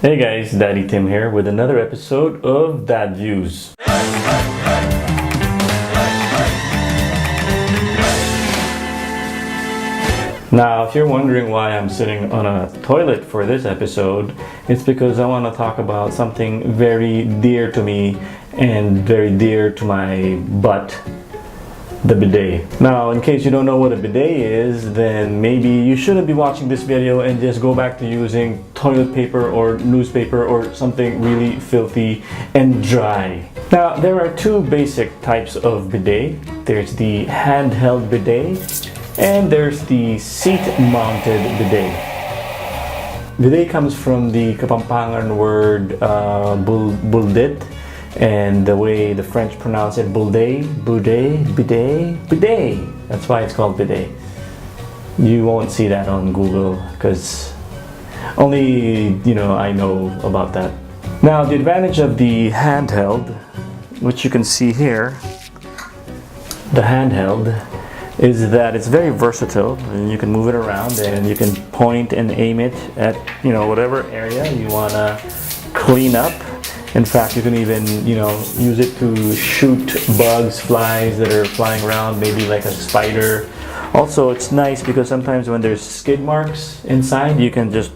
Hey guys, Daddy Tim here with another episode of Dadviews. Now, if you're wondering why I'm sitting on a toilet for this episode, it's because I want to talk about something very dear to me and very dear to my butt. The bidet. Now, in case you don't know what a bidet is, then maybe you shouldn't be watching this video and just go back to using toilet paper or newspaper or something really filthy and dry. Now, there are two basic types of bidet. There's the handheld bidet and there's the seat-mounted bidet. Bidet comes from the Kapampangan word bidet, and the way the French pronounce it, bidet. That's why it's called bidet. You won't see that on Google because only, I know about that. Now, the advantage of the handheld, which you can see here, the handheld, is that it's very versatile and you can move it around and you can point and aim it at, whatever area you want to clean up. In fact, you can even, use it to shoot bugs, flies that are flying around, maybe like a spider. Also, it's nice because sometimes when there's skid marks inside, you can just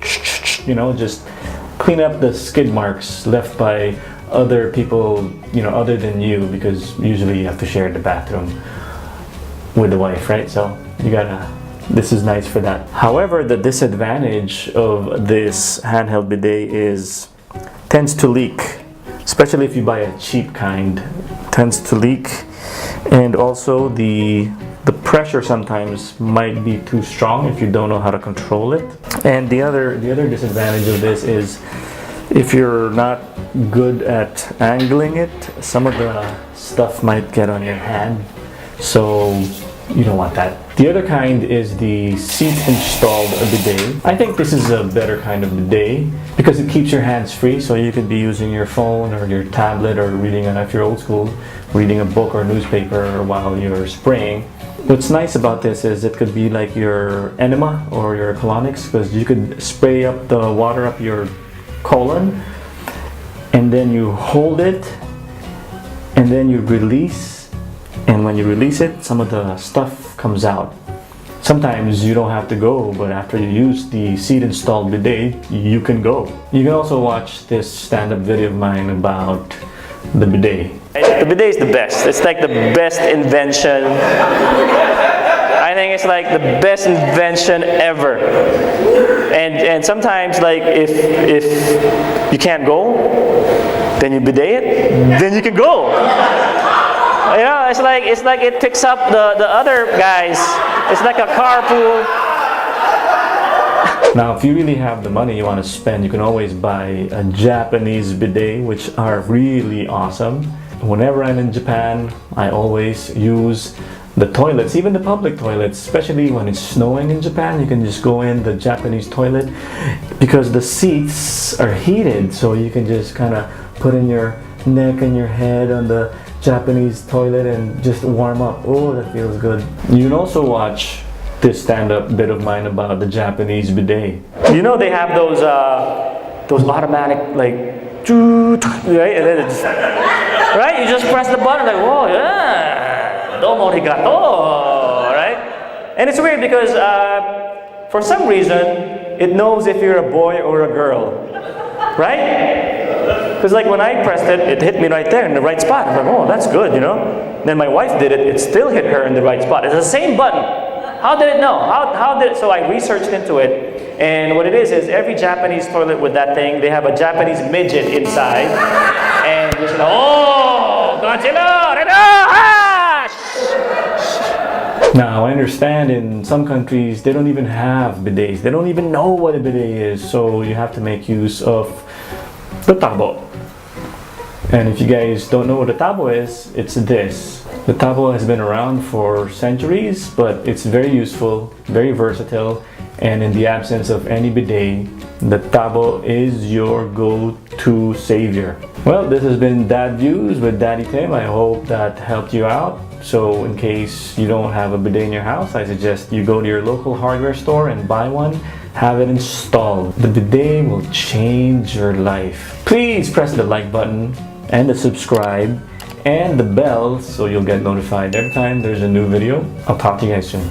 clean up the skid marks left by other people, other than you, because usually you have to share the bathroom with the wife, right? So this is nice for that. However, the disadvantage of this handheld bidet tends to leak. Especially if you buy a cheap kind, tends to leak, and also the pressure sometimes might be too strong if you don't know how to control it. And the other disadvantage of this is if you're not good at angling it, some of the stuff might get on your hand, so you don't want that. The other kind is the seat-installed bidet. I think this is a better kind of bidet because it keeps your hands free, so you could be using your phone or your tablet or reading, if you're old school, reading a book or newspaper while you're spraying. What's nice about this is it could be like your enema or your colonics, because you could spray up the water up your colon and then you hold it and then you release. And when you release it, some of the stuff comes out. Sometimes you don't have to go, but after you use the seat-installed bidet, you can go. You can also watch this stand-up video of mine about the bidet. The bidet is the best. It's like the best invention. I think it's like the best invention ever. And sometimes, like, if you can't go, then you bidet it, then you can go. It's like it picks up the other guys. It's like a carpool. Now, if you really have the money you want to spend, you can always buy a Japanese bidet, which are really awesome. Whenever I'm in Japan, I always use the toilets, even the public toilets, especially when it's snowing in Japan. You can just go in the Japanese toilet because the seats are heated, so you can just kind of put in your neck and your head on the Japanese toilet and just warm up. Oh, that feels good. You can also watch this stand-up bit of mine about the Japanese bidet. They have those automatic, like, right? And then it's, right? You just press the button, like, whoa, yeah, domo arigato, right? And it's weird because for some reason it knows if you're a boy or a girl, right? Because like when I pressed it, it hit me right there in the right spot. I'm like, oh, that's good, Then my wife did it, it still hit her in the right spot. It's the same button. How did it know? So I researched into it, and what it is every Japanese toilet with that thing, they have a Japanese midget inside, and just Now, I understand in some countries they don't even have bidets. They don't even know what a bidet is, so you have to make use of the tabo. And if you guys don't know what a tabo is, it's this. The tabo has been around for centuries, but it's very useful, very versatile, and in the absence of any bidet, the tabo is your go-to savior. Well, this has been Dadviews with Daddy Tim. I hope that helped you out. So in case you don't have a bidet in your house, I suggest you go to your local hardware store and buy one. have it installed. The bidet will change your life. Please press the like button and the subscribe and the bell so you'll get notified every time there's a new video. I'll talk to you guys soon.